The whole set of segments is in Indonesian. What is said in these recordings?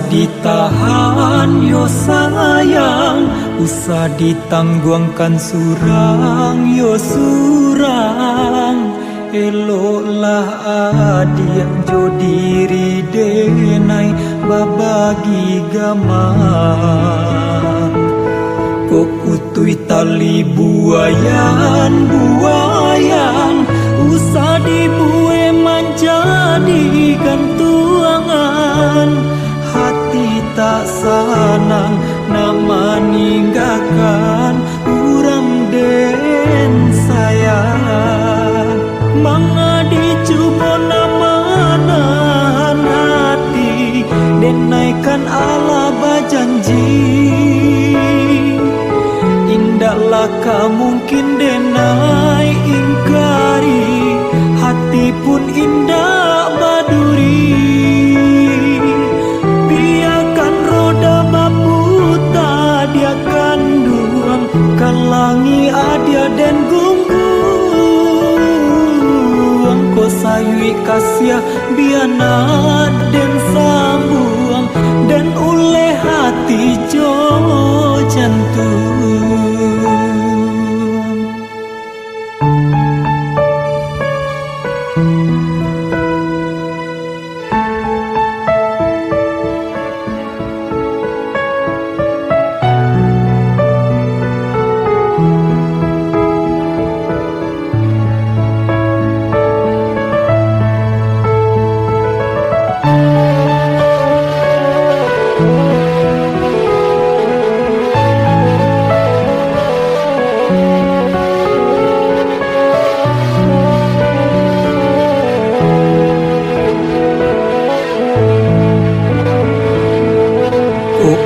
ditahan yo sayang, usah ditangguangkan surang yo surang. Eloklah adiak jo diri denai babagi gamang. Kok utui tali buayan buayan, usah dibue menjadi gantuangan. Hati tak sanang nama ninggakan urang den sayang. Mangadi cubo nama nahan hati, denaikan ala bajanji. Indahlah mungkin denai ingkari, hati pun indah baduri. Biarkan roda baputa dia kanduang, kalangi adia den gungguang. Ko sayui kasih biana den sambuang, dan ule hati jo jantung.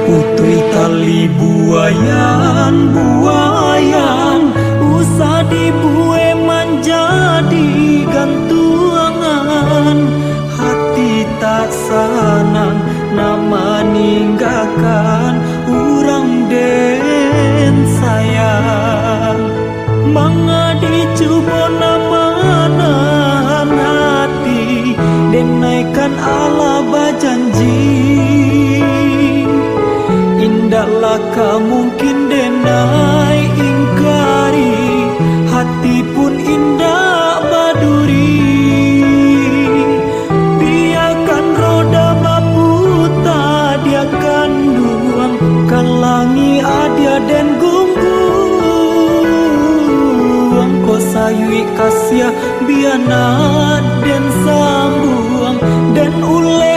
Utui tali buayan buayan, usah dibue menjadi gantuangan. Hati tak sanang nama ninggakan urang den sayang. Mangadi cubo nama nahan hati, denaikan ala bajanji. Indahlah mungkin denai ingkari, hati pun indah baduri. Biarkan roda baputa dia kanduang, kalangi adia den gungguang. Ko sayui kasih biana den sambuang, dan ule